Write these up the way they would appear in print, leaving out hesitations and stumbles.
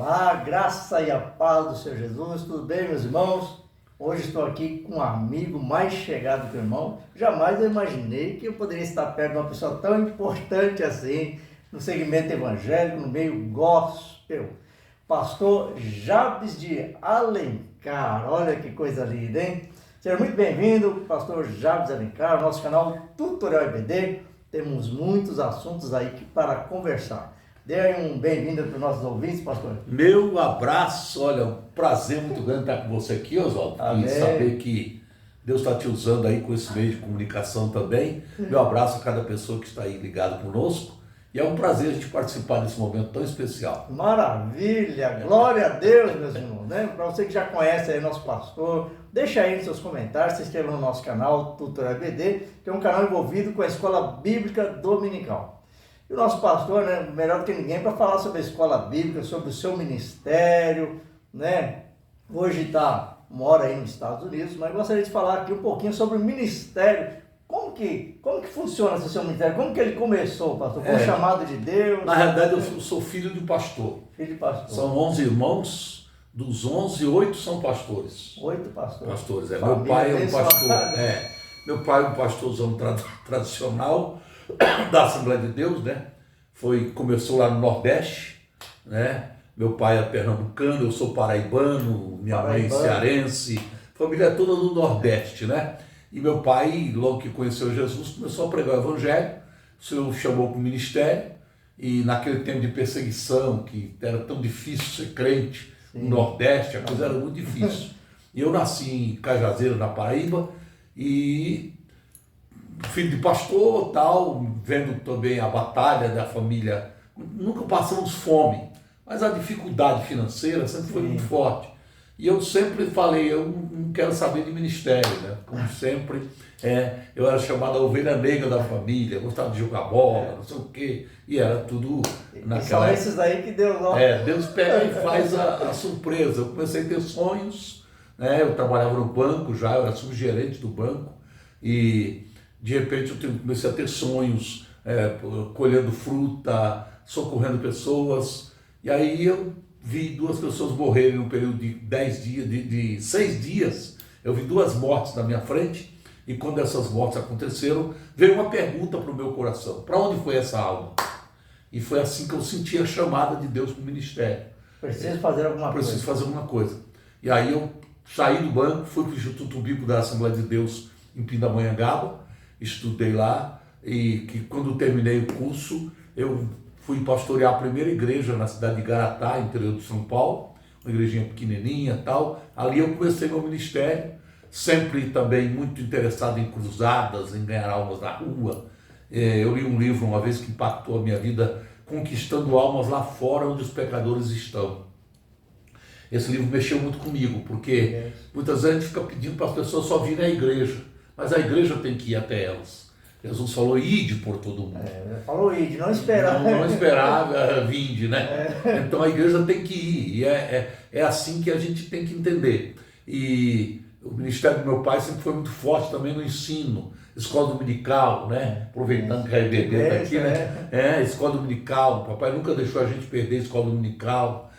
Olá, graça e a paz do Senhor Jesus, tudo bem, meus irmãos? Hoje estou aqui com um amigo mais chegado que o irmão. Jamais eu imaginei que eu poderia estar perto de uma pessoa tão importante assim, no segmento evangélico, no meio gospel. Pastor Jabes de Alencar, olha que coisa linda, hein? Seja muito bem-vindo, pastor Jabes de Alencar, ao nosso canal Tutorial EBD. Temos muitos assuntos aí para conversar. Dê aí um bem-vindo para os nossos ouvintes, pastor. Meu abraço, olha, um prazer muito grande estar com você aqui, Oswaldo. Amém. E saber que Deus está te usando aí com esse meio de comunicação também. Meu abraço a cada pessoa que está aí ligado conosco. E é um prazer a gente participar desse momento tão especial. Maravilha, glória a Deus, meus irmãos, né? Para você que já conhece aí nosso pastor, deixa aí nos seus comentários, se inscreva no nosso canal Tutorial EBD, que é um canal envolvido com a Escola Bíblica Dominical. E o nosso pastor, né, melhor do que ninguém, para falar sobre a escola bíblica, sobre o seu ministério, né? Hoje mora aí nos Estados Unidos, mas gostaria de falar aqui um pouquinho sobre o ministério. Como que funciona esse seu ministério? Como que ele começou, pastor? Foi um chamado de Deus? Na realidade, eu sou filho de pastor. Filho de pastor. São 11 irmãos, dos 11, 8 são pastores. 8 pastores. Pastores, é. Família Meu pai é um pastor, abençoada. Meu pai é um pastorzão tradicional da Assembleia de Deus, né? Começou lá no Nordeste, né? Meu pai é pernambucano, eu sou paraibano, minha mãe cearense, família toda do Nordeste, né? E meu pai, logo que conheceu Jesus, começou a pregar o Evangelho, o Senhor chamou para o ministério, e naquele tempo de perseguição, que era tão difícil ser crente, no Nordeste, a coisa era muito difícil. E eu nasci em Cajazeiro, na Paraíba, e filho de pastor, tal, vendo também a batalha da família. Nunca passamos fome, mas a dificuldade financeira sempre foi muito forte. E eu sempre falei, eu não quero saber de ministério, né? Como sempre, eu era chamada a ovelha negra da família, gostava de jogar bola, não sei o quê, e era tudo naquela época. São esses aí que Deus... Deus pega e faz a surpresa. Eu comecei a ter sonhos, né? Eu trabalhava no banco já, eu era subgerente do banco, e de repente eu comecei a ter sonhos, colhendo fruta, socorrendo pessoas, e aí eu vi 2 pessoas morrerem no período de 10 dias, de 6 dias, eu vi 2 mortes na minha frente, e quando essas mortes aconteceram, veio uma pergunta para o meu coração: para onde foi essa alma? E foi assim que eu senti a chamada de Deus para o ministério. Preciso fazer alguma coisa. Preciso fazer alguma coisa. E aí eu saí do banco, fui para o Instituto Bíblico da Assembleia de Deus em Pindamonhangaba, estudei lá, e que quando terminei o curso, eu fui pastorear a primeira igreja na cidade de Garatá, interior de São Paulo, uma igrejinha pequenininha e tal. Ali eu comecei meu ministério, sempre também muito interessado em cruzadas, em ganhar almas na rua. Eu li um livro uma vez que impactou a minha vida, Conquistando Almas Lá Fora, Onde os Pecadores Estão. Esse livro mexeu muito comigo, porque muitas vezes a gente fica pedindo para as pessoas só virem à igreja, mas a igreja tem que ir até elas. Jesus falou: ide por todo mundo. Falou ide, não esperar. Não esperar vinde, né? Então a igreja tem que ir, e é assim que a gente tem que entender. E o ministério do meu pai sempre foi muito forte também no ensino, escola dominical, né? Aproveitando que a EBD está aqui, né? Escola dominical, o papai nunca deixou a gente perder a escola dominical,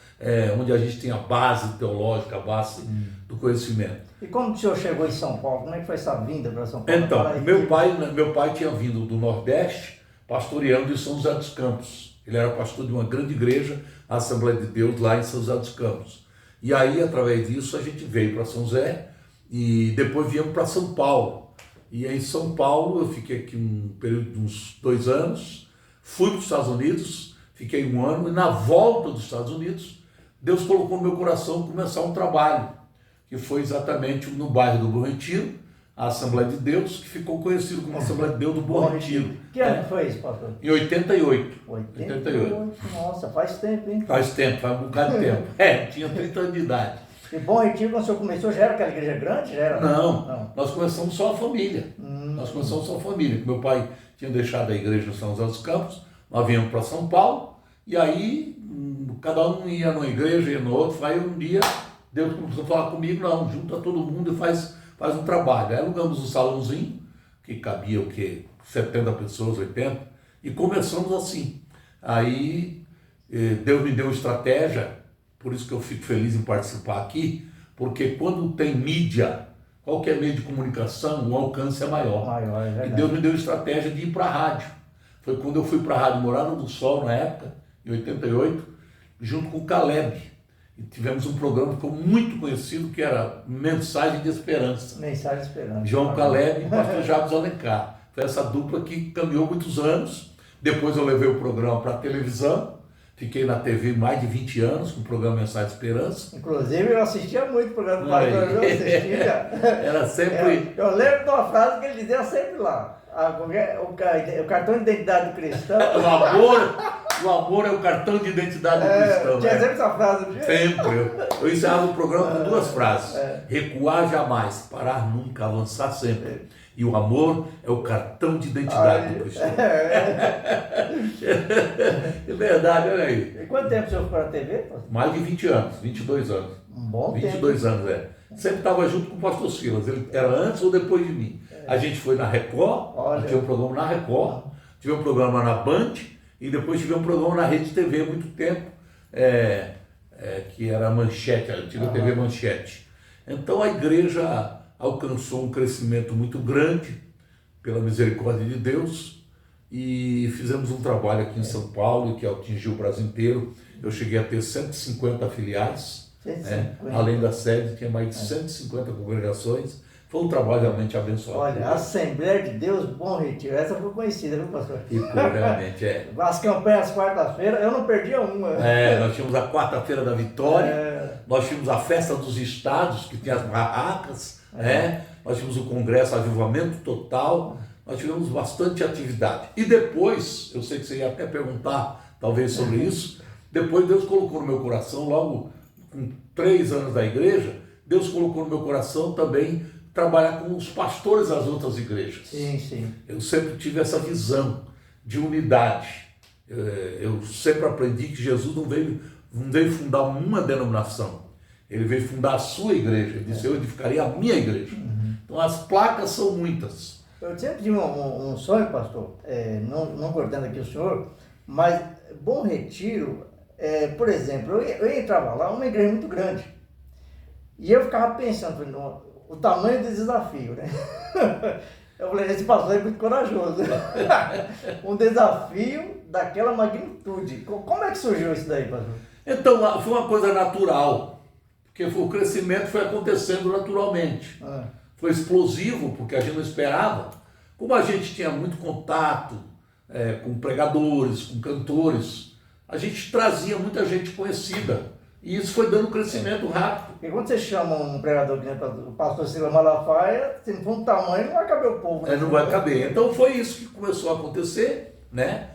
onde a gente tem a base teológica, a base do conhecimento. E como o senhor chegou em São Paulo? Como é que foi essa vinda para São Paulo? Então, meu pai tinha vindo do Nordeste, pastoreando em São José dos Campos. Ele era pastor de uma grande igreja, a Assembleia de Deus, lá em São José dos Campos. E aí, através disso, a gente veio para São José e depois viemos para São Paulo. E em São Paulo eu fiquei aqui um período de uns 2 anos, fui para os Estados Unidos, fiquei 1 ano, e na volta dos Estados Unidos, Deus colocou no meu coração começar um trabalho, que foi exatamente no bairro do Bom Retiro, a Assembleia de Deus, que ficou conhecido como Assembleia de Deus do Bom Retiro. Que ano foi isso, pastor? Em 88. 88. Nossa, faz tempo, hein? Faz um bocado de tempo. Tinha 30 anos de idade. E Bom Retiro, quando o senhor começou, já era aquela igreja grande? Já era? Não, nós começamos só a família. Nós começamos só a família. Meu pai tinha deixado a igreja em São José dos Campos, nós viemos para São Paulo, e aí cada um ia numa igreja, ia no outro. Aí um dia Deus começou a falar comigo: não, junta todo mundo e faz um trabalho. Aí alugamos um salãozinho, que cabia o quê? 70 pessoas, 80, e começamos assim. Aí Deus me deu estratégia por isso que eu fico feliz em participar aqui, porque quando tem mídia, qualquer meio de comunicação, o alcance é maior. Maior, é E verdade. Deus me deu estratégia de ir para a rádio. Foi quando eu fui para a Rádio Morada do Sol, na época, em 88, junto com o Caleb. E tivemos um programa que ficou muito conhecido, que era Mensagem de Esperança. Mensagem de esperança. João Caleb e pastor Jacques Alencar. Foi essa dupla que caminhou muitos anos. Depois eu levei o programa para a televisão. Fiquei na TV mais de 20 anos com o programa Mensagem de Esperança. Inclusive, eu assistia muito o programa do pastor, eu assistia. Era sempre... Eu lembro de uma frase que ele dizia sempre lá. O cartão de identidade do cristão. O amor é o cartão de identidade do cristão. Tinha né? sempre essa frase do dia. Sempre. Eu encerrava o programa com duas frases. Recuar jamais, parar nunca, avançar sempre. E o amor é o cartão de identidade do cristão. É verdade, olha aí. E quanto tempo o senhor ficou na TV? Pastor? Mais de 20 anos, 22 anos. Um bom tempo. 22 anos, Sempre estava junto com o pastor Silas. Ele era antes ou depois de mim. A gente foi na Record, tinha um programa na Record, tive um programa na Band e depois tive um programa na Rede TV há muito tempo, que era a Manchete, a antiga TV Manchete. Então a igreja alcançou um crescimento muito grande pela misericórdia de Deus e fizemos um trabalho aqui em São Paulo que atingiu o Brasil inteiro. Eu cheguei a ter 150 filiais. Além da sede, tinha mais de 150 congregações. Foi um trabalho realmente abençoado. Olha, a Assembleia de Deus Bom Retiro, essa foi conhecida, viu, pastor? Ficou, realmente, As campanhas quarta-feira, eu não perdia uma. Nós tínhamos a quarta-feira da vitória, nós tínhamos a festa dos estados, que tinha as barracas, nós tínhamos o congresso Avivamento Total, nós tivemos bastante atividade. E depois, eu sei que você ia até perguntar, talvez, sobre isso, depois Deus colocou no meu coração, logo com 3 anos da igreja, Deus colocou no meu coração também trabalhar com os pastores das outras igrejas. Sim, sim. Eu sempre tive essa visão de unidade. Eu sempre aprendi que Jesus não veio fundar uma denominação. Ele veio fundar a sua igreja. Ele disse, eu edificaria a minha igreja. Então as placas são muitas. Eu sempre tive um sonho, pastor, não cortando aqui o senhor, mas Bom Retiro, por exemplo, eu entrava lá, uma igreja muito grande. E eu ficava pensando, o tamanho do desafio, né? Eu falei, esse pastor é muito corajoso. Um desafio daquela magnitude. Como é que surgiu isso daí, pastor? Então, foi uma coisa natural, porque o crescimento foi acontecendo naturalmente. Foi explosivo, porque a gente não esperava. Como a gente tinha muito contato com pregadores, com cantores, a gente trazia muita gente conhecida. E isso foi dando crescimento rápido. Porque quando você chama um pregador, que nem o pastor Silas Malafaia, se não for um tamanho, não vai caber o povo. Né? Não vai caber. Então foi isso que começou a acontecer, né?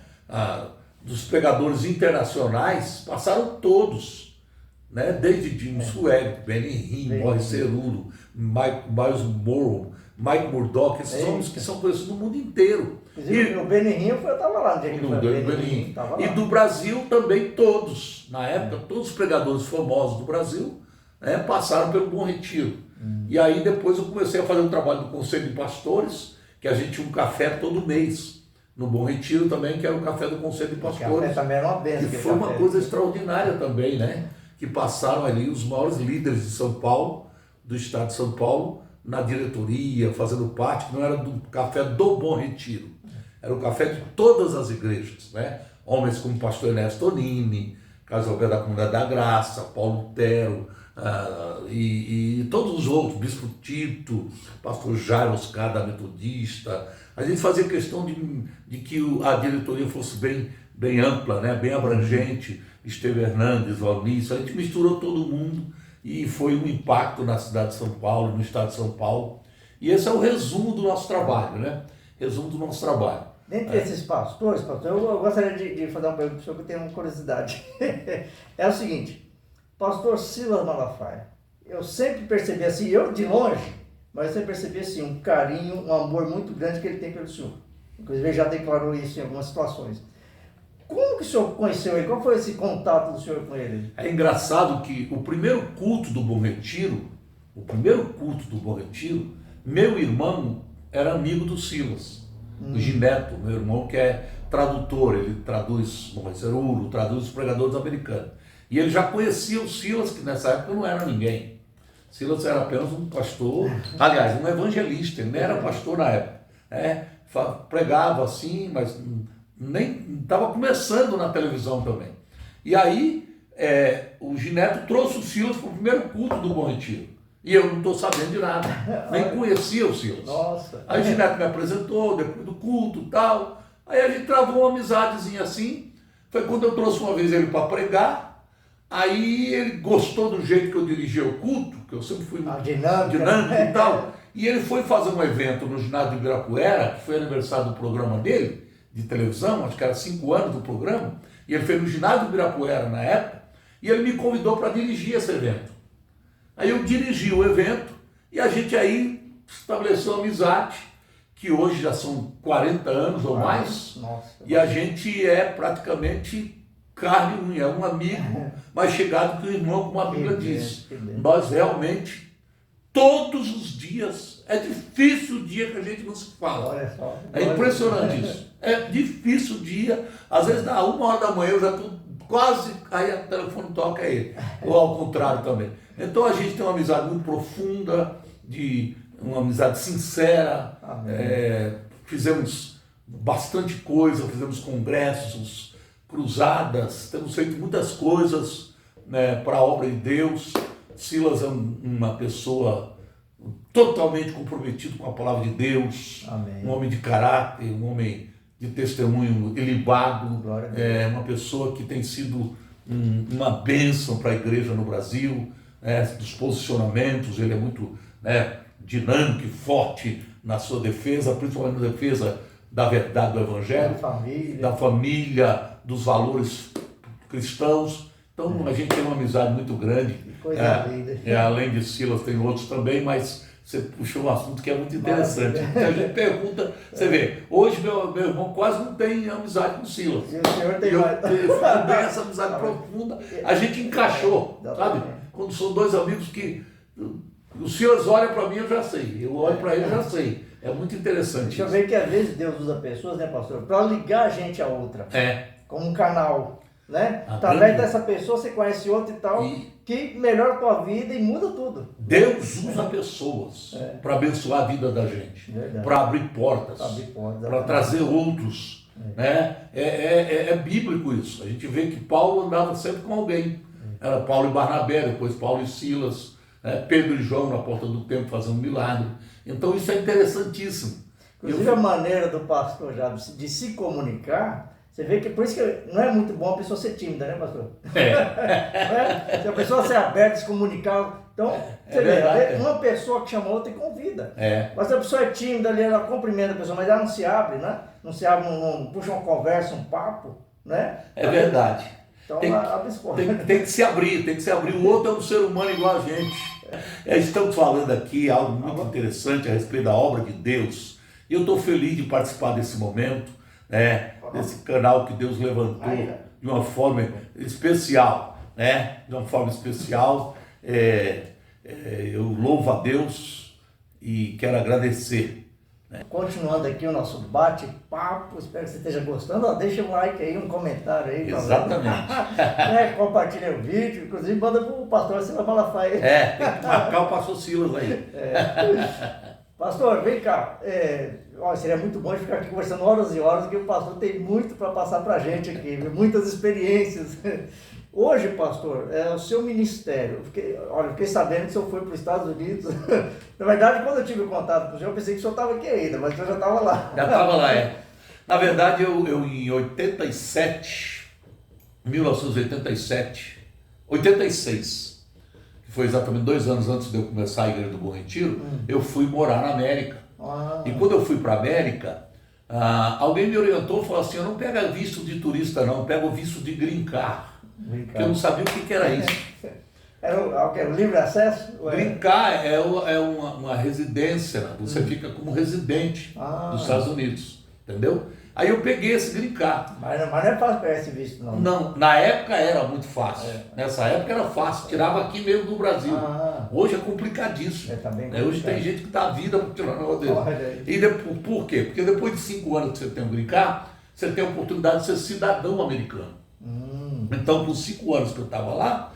Dos pregadores internacionais, passaram todos, né? Desde Jim Swag, Benny Hinn, Morris Cerullo, Miles Morrow, Mike Murdock, esses homens que são conhecidos no mundo inteiro. O Benny Hinn, eu estava lá no dia que ele foi. E do Brasil também todos, na época, todos os pregadores famosos do Brasil passaram pelo Bom Retiro. E aí depois eu comecei a fazer um trabalho do Conselho de Pastores, que a gente tinha um café todo mês. No Bom Retiro também, que era o café do Conselho de Pastores. O café também era uma bênção. E foi uma coisa extraordinária também, né? Que passaram ali os maiores líderes de São Paulo, do estado de São Paulo, na diretoria, fazendo parte, que não era do café do Bom Retiro. Era o café de todas as igrejas, né? Homens como o pastor Ernesto Tonini, Carlos Alberto da Comunidade da Graça, Paulo Lutero, e todos os outros, Bispo Tito, pastor Jairo Oscar da Metodista. A gente fazia questão de que a diretoria fosse bem ampla, né? Bem abrangente. Esteve Hernandes, Valnício, a gente misturou todo mundo e foi um impacto na cidade de São Paulo, no estado de São Paulo. E esse é o resumo do nosso trabalho, né? Resumo do nosso trabalho. Dentre esses pastores, pastor, eu gostaria de fazer uma pergunta para o senhor, que eu tenho uma curiosidade. É o seguinte, pastor Silas Malafaia, eu sempre percebi assim, eu de longe, mas eu sempre percebi assim, um carinho, um amor muito grande que ele tem pelo senhor. Inclusive, ele já declarou isso em algumas situações. Como que o senhor conheceu ele? Qual foi esse contato do senhor com ele? É engraçado que o primeiro culto do Bom Retiro, meu irmão era amigo do Silas. O Gineto, meu irmão, que é tradutor, ele traduz Morris Cerullo, traduz os pregadores americanos. E ele já conhecia o Silas, que nessa época não era ninguém. Silas era apenas um pastor, aliás, um evangelista, ele nem era pastor na época. Pregava assim, mas nem estava começando na televisão também. E aí o Gineto trouxe o Silas para o primeiro culto do Bom Retiro. E eu não estou sabendo de nada, nem conhecia o Silas. Nossa. Aí o Gineto me apresentou, depois do culto e tal. Aí a gente travou uma amizadezinha assim. Foi quando eu trouxe uma vez ele para pregar. Aí ele gostou do jeito que eu dirigia o culto, que eu sempre fui dinâmico e tal. E ele foi fazer um evento no ginásio de Ibirapuera, que foi aniversário do programa dele, de televisão, acho que era 5 anos do programa. E ele fez no ginásio de Ibirapuera na época. E ele me convidou para dirigir esse evento. Aí eu dirigi o evento e a gente aí estabeleceu uma amizade, que hoje já são 40 anos ou mais, nossa, e a gente é praticamente carne e unha, um amigo mais chegado que o irmão, como a Bíblia diz. Nós realmente, todos os dias, é difícil o dia que a gente não se fala. Olha só, é impressionante isso. É difícil o dia, às vezes dá 1h da manhã, eu já estou quase, aí o telefone toca ele, ou ao contrário também. Então a gente tem uma amizade muito profunda, uma amizade sincera, fizemos bastante coisa, fizemos congressos, cruzadas, temos feito muitas coisas, né, para a obra de Deus. Silas é uma pessoa totalmente comprometido com a palavra de Deus. Amém. Um homem de caráter, um homem de testemunho ilibado, uma pessoa que tem sido uma bênção para a igreja no Brasil, dos posicionamentos. Ele é muito dinâmico e forte na sua defesa, principalmente na defesa da verdade do Evangelho, da família, dos valores cristãos. Então a gente tem uma amizade muito grande. Coisa linda. Além de Silas, tem outros também, mas você puxou um assunto que é muito interessante. A gente pergunta, você vê, hoje meu irmão quase não tem amizade com o Silas. E o senhor tem mais. Eu também essa amizade profunda, a gente encaixou, sabe? Quando são dois amigos que o Silas olha para mim, eu já sei. Eu olho para ele, eu já sei. É muito interessante. Deixa eu ver que às vezes Deus usa pessoas, né, pastor, para ligar a gente a outra. Como um canal, né? Através dessa pessoa você conhece outra e tal, que melhora a tua vida e muda tudo. Deus usa pessoas para abençoar a vida da gente, para abrir portas, para trazer outros. É bíblico isso. A gente vê que Paulo andava sempre com alguém. Era Paulo e Barnabé, depois Paulo e Silas, Pedro e João na porta do templo fazendo um milagre. Então isso é interessantíssimo. Inclusive a maneira do pastor já de se comunicar, você vê que por isso que não é muito bom a pessoa ser tímida, né, pastor? Se a pessoa ser aberta, se comunicar, então você vê, uma pessoa que chama outra e convida. Mas se a pessoa é tímida ali, ela cumprimenta a pessoa, mas ela não se abre, né? Não se abre, não puxa uma conversa, um papo, né? É verdade. Então tem que se abrir, tem que se abrir. O outro é um ser humano igual a gente. Estamos falando aqui algo muito interessante a respeito da obra de Deus. E eu estou feliz de participar desse momento, desse canal que Deus levantou de uma forma especial, de uma forma especial. Eu louvo a Deus e quero agradecer. Continuando aqui o nosso bate-papo, espero que você esteja gostando. Deixa um like aí, um comentário aí. Exatamente. Compartilha o vídeo, inclusive manda para o pastor Silas Malafaia. Tem que marcar o pastor Silas aí. Pastor, vem cá. Seria muito bom de ficar aqui conversando horas e horas, porque o pastor tem muito para passar para a gente aqui, muitas experiências. Hoje, pastor, é o seu ministério. Fiquei sabendo que o senhor foi para os Estados Unidos. Na verdade, quando eu tive contato com o senhor, eu pensei que o senhor estava aqui ainda, mas o senhor já estava lá. Já estava lá, Na verdade, eu em 86, que foi exatamente 2 anos antes de eu começar a Igreja do Bom Retiro, eu fui morar na América. E quando eu fui para a América, alguém me orientou e falou assim, eu não pego visto de turista não, pego visto de green card. Porque eu não sabia o que era isso. Era o livre acesso? Green card é uma residência, você fica como residente dos Estados Unidos, entendeu? Aí eu peguei esse green card. Mas não é fácil pegar esse visto não. Não, na época era muito fácil. Nessa época era fácil, tirava aqui mesmo do Brasil. Hoje é complicadíssimo. Tá bem complicado. Hoje tem gente que dá a vida para tirar um negócio dele. E depois, por quê? Porque depois de 5 anos que você tem um green card, você tem a oportunidade de ser cidadão americano. Então, por 5 anos que eu estava lá,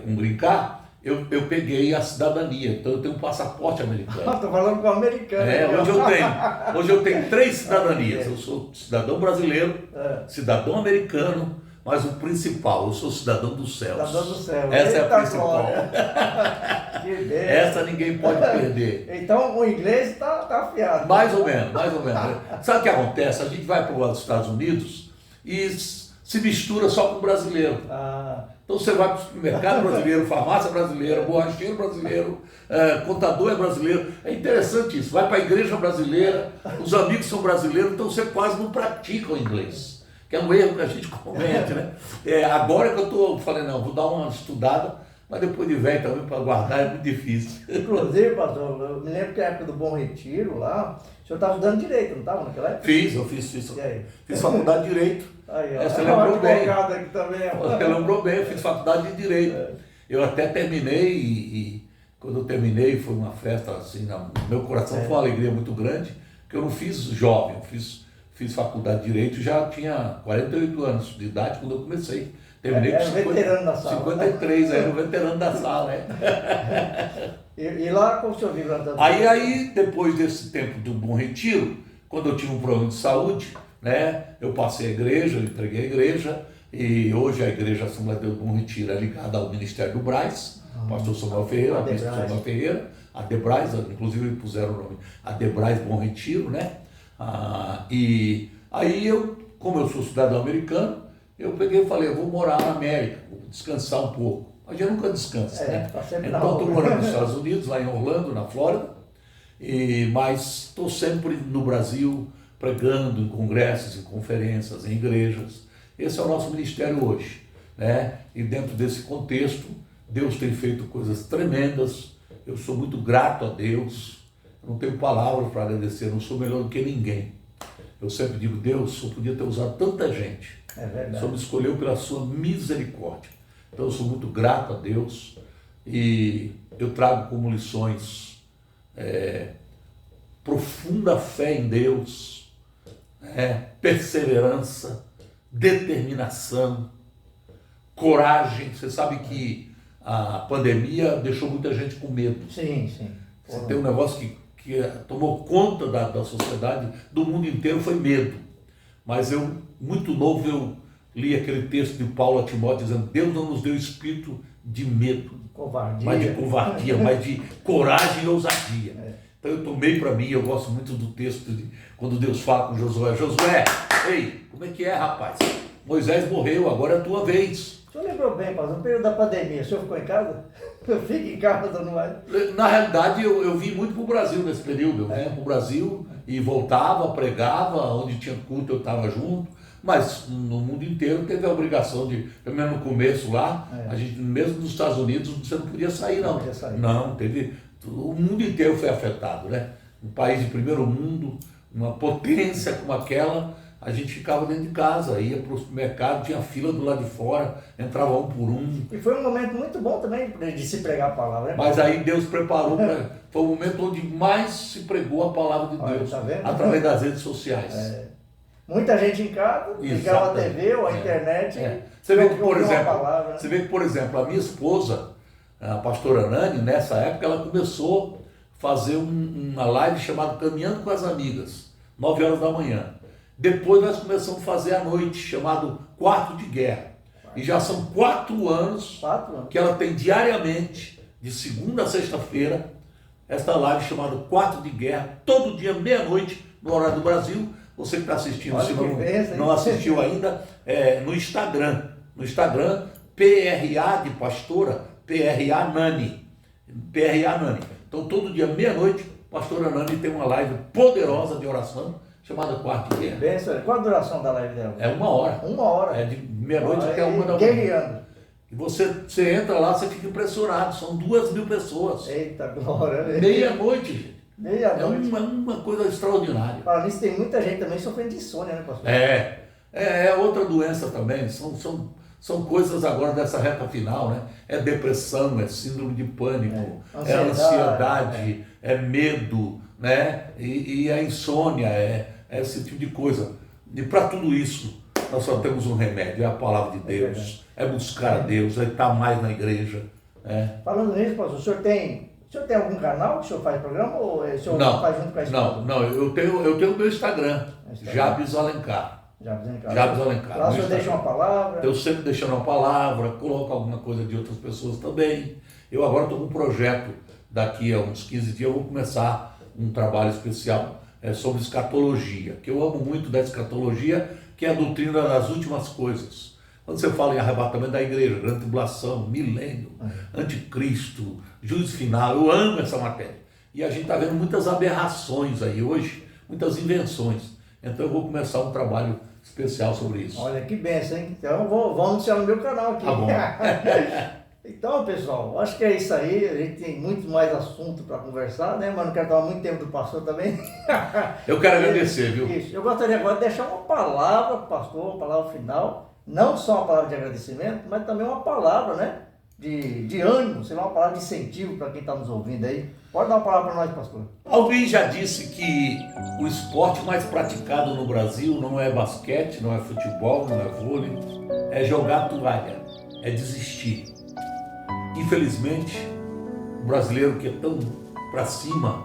com brincar, eu peguei a cidadania. Então, eu tenho um passaporte americano. Estou falando com o americano. Hoje eu tenho 3 cidadanias. Eu sou cidadão brasileiro, cidadão americano, mas o principal, eu sou cidadão dos céus. Cidadão do céu. Essa é a Eita principal. Essa ninguém pode perder. Então o inglês está afiado. Mais ou menos. Sabe o que acontece? A gente vai para os Estados Unidos e se mistura só com o brasileiro. Então você vai para o supermercado brasileiro, farmácia brasileira, borracheiro brasileiro, contador é brasileiro. É interessante isso. Vai para a igreja brasileira, os amigos são brasileiros, então você quase não pratica o inglês. Que é um erro que a gente comete, né? Agora que eu falei, não, vou dar uma estudada, mas depois de velho também para guardar é muito difícil. Inclusive, pastor, eu me lembro que na época do Bom Retiro lá, o senhor estava estudando direito, não estava naquela época? Fiz faculdade de direito. Você lembrou bem. Aqui também, você lembrou bem, eu fiz faculdade de direito. Eu até terminei e quando eu terminei foi uma festa assim, no meu coração foi uma alegria muito grande, porque eu não fiz jovem, eu fiz faculdade de Direito, já tinha 48 anos de idade quando eu comecei. Terminei com veterano da sala. 53, era o veterano da sala. E lá como o senhor vive lá? Aí, depois desse tempo do Bom Retiro, quando eu tive um problema de saúde, né, eu passei a igreja, eu entreguei a igreja, e hoje a Igreja Assembleia de Deus do Bom Retiro é ligada ao Ministério do Braz, pastor Samuel Ferreira, a bispo Samuel Ferreira, a Debraz, inclusive puseram o nome, a Debraz Bom Retiro, né? E aí como eu sou cidadão americano, eu peguei e falei, eu vou morar na América, vou descansar um pouco. A gente nunca descansa, né? Então estou morando nos Estados Unidos, lá em Orlando, na Flórida, mas estou sempre no Brasil, pregando em congressos, em conferências, em igrejas. Esse é o nosso ministério hoje, né? E dentro desse contexto, Deus tem feito coisas tremendas, eu sou muito grato a Deus. Não tenho palavras para agradecer, não sou melhor do que ninguém. Eu sempre digo, Deus, só podia ter usado tanta gente. É verdade. Só me escolheu pela sua misericórdia. Então eu sou muito grato a Deus e eu trago como lições profunda fé em Deus, perseverança, determinação, coragem. Você sabe que a pandemia deixou muita gente com medo. Sim. Você tem um negócio que tomou conta da sociedade, do mundo inteiro, foi medo. Mas muito novo, eu li aquele texto de Paulo a Timóteo dizendo, Deus não nos deu espírito de medo, mas de covardia, mas de coragem e ousadia. Então eu tomei para mim, eu gosto muito do texto quando Deus fala com Josué, ei, como é que é, rapaz? Moisés morreu, agora é a tua vez. O senhor lembrou bem, pastor, no período da pandemia, o senhor ficou em casa? Eu fico em casa, não vai? Na realidade, eu vim muito para o Brasil nesse período. Eu vinha para o Brasil e voltava, pregava, onde tinha culto eu estava junto, mas no mundo inteiro teve a obrigação de, pelo menos no começo lá, a gente, mesmo nos Estados Unidos, você não podia sair, não. Não, o mundo inteiro foi afetado, né? Um país de primeiro mundo, uma potência como aquela, a gente ficava dentro de casa, ia para o supermercado, tinha fila do lado de fora, entrava um por um. E foi um momento muito bom também de se pregar a palavra, né? Mas aí Deus preparou, foi o momento onde mais se pregou a palavra de Deus, através das redes sociais. Muita gente em casa, ligava a TV ou a internet. Você vê que, por exemplo, a minha esposa, a pastora Nani, nessa época, ela começou a fazer uma live chamada Caminhando com as Amigas, 9 horas da manhã. Depois nós começamos a fazer à noite, chamado Quarto de Guerra. E já são 4 anos que ela tem diariamente, de segunda a sexta-feira, esta live chamada Quarto de Guerra, todo dia, meia-noite, no horário do Brasil. Você que está assistindo, se não assistiu ainda, no Instagram, PRA de pastora, PRA Nani. Então todo dia, meia-noite, pastora Nani tem uma live poderosa de oração, chamada Quarto de Guerra. Qual a duração da live dela? É 1 hora. 1 hora? É de meia-noite até 1 da manhã. Guerreando. E você entra lá, você fica impressionado, são 2.000 pessoas. Eita glória! Meia-noite, gente. Meia-noite. É uma coisa extraordinária. Falando nisso, tem muita gente também sofrendo de insônia, né, pastor? É outra doença também, são coisas agora dessa reta final, né? É depressão, é síndrome de pânico, é ansiedade, é medo, né? E a insônia, é esse tipo de coisa. E para tudo isso, nós só temos um remédio, é a palavra de Deus, é buscar a Deus, é estar mais na igreja. Falando nisso, pastor, o senhor tem algum canal que o senhor faz programa ou o senhor faz junto com a esposa? Não, eu tenho o meu Instagram, Jabes Alencar. Jabes Alencar. Lá o senhor deixa uma palavra? Eu sempre deixando uma palavra, coloco alguma coisa de outras pessoas também. Eu agora estou com um projeto, daqui a uns 15 dias eu vou começar um trabalho especial sobre escatologia, que eu amo muito da escatologia, que é a doutrina das últimas coisas. Quando você fala em arrebatamento da igreja, grande tribulação, milênio, anticristo, juízo final, eu amo essa matéria. E a gente está vendo muitas aberrações aí hoje, muitas invenções. Então eu vou começar um trabalho especial sobre isso. Olha que benção, hein? Então vou anunciar no meu canal aqui. Tá bom. Então, pessoal, acho que é isso aí. A gente tem muito mais assunto para conversar, né? Mas não quero tomar muito tempo do pastor também. Eu quero agradecer, viu? Isso. Eu gostaria agora de deixar uma palavra para o pastor, uma palavra final. Não só uma palavra de agradecimento, mas também uma palavra, né? De ânimo, sei lá, uma palavra de incentivo para quem está nos ouvindo aí. Pode dar uma palavra para nós, pastor. Alguém já disse que o esporte mais praticado no Brasil não é basquete, não é futebol, não é vôlei, é jogar toalha, é desistir. Infelizmente, o brasileiro que é tão para cima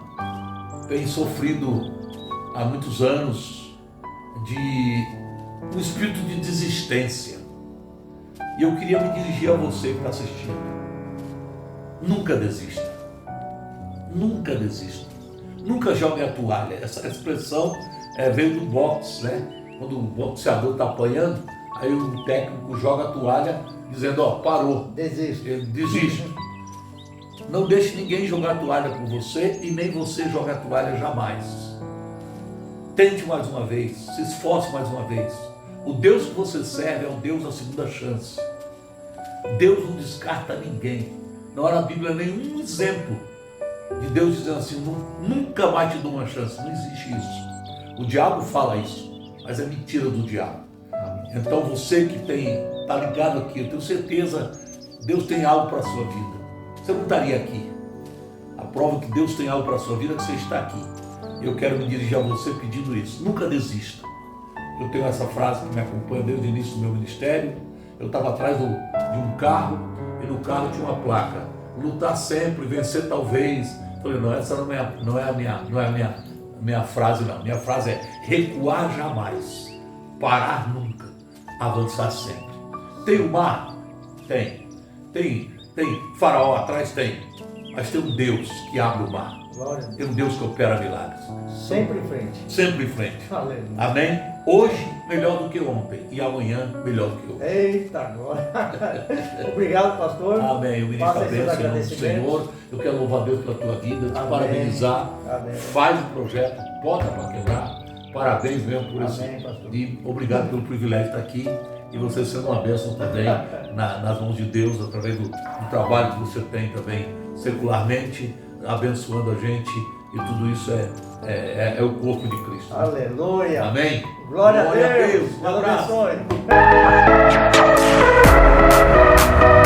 tem sofrido há muitos anos de um espírito de desistência. E eu queria me dirigir a você que está assistindo. Nunca desista. Nunca desista. Nunca jogue a toalha. Essa expressão veio do boxe, né? Quando o boxeador está apanhando, aí o técnico joga a toalha dizendo, parou. Desiste. Ele desiste. Não deixe ninguém jogar a toalha por você e nem você jogar a toalha jamais. Tente mais uma vez, se esforce mais uma vez. O Deus que você serve é o Deus da segunda chance. Deus não descarta ninguém. Não há na Bíblia nenhum exemplo de Deus dizendo assim, nunca mais te dou uma chance. Não existe isso. O diabo fala isso, mas é mentira do diabo. Então você que está ligado aqui, eu tenho certeza Deus tem algo para a sua vida. Você não estaria aqui. A prova que Deus tem algo para a sua vida é que você está aqui. Eu quero me dirigir a você pedindo isso. Nunca desista. Eu tenho essa frase que me acompanha desde o início do meu ministério. Eu estava atrás de um carro e no carro tinha uma placa. Lutar sempre, vencer talvez. Eu falei, não, essa não é a minha frase não. Minha frase é recuar jamais, parar nunca, avançar sempre. Tem o mar? Tem faraó atrás? Tem. Mas tem um Deus que abre o mar. Tem um Deus que opera milagres. Sempre em frente. Sempre em frente. Aleluia. Amém? Hoje melhor do que ontem e amanhã melhor do que hoje. Eita, agora. Obrigado, pastor. Amém. Eu ministro a bênção em nome do Senhor. Eu quero louvar Deus pela tua vida, te parabenizar. Amém. Faz o projeto, bota para quebrar. Parabéns mesmo por isso. E obrigado pelo privilégio de estar aqui. E você sendo uma bênção também nas mãos de Deus, através do trabalho que você tem também secularmente, abençoando a gente. E tudo isso é o corpo de Cristo. Aleluia. Amém. Glória a Deus. Um abraço. Deus abençoe.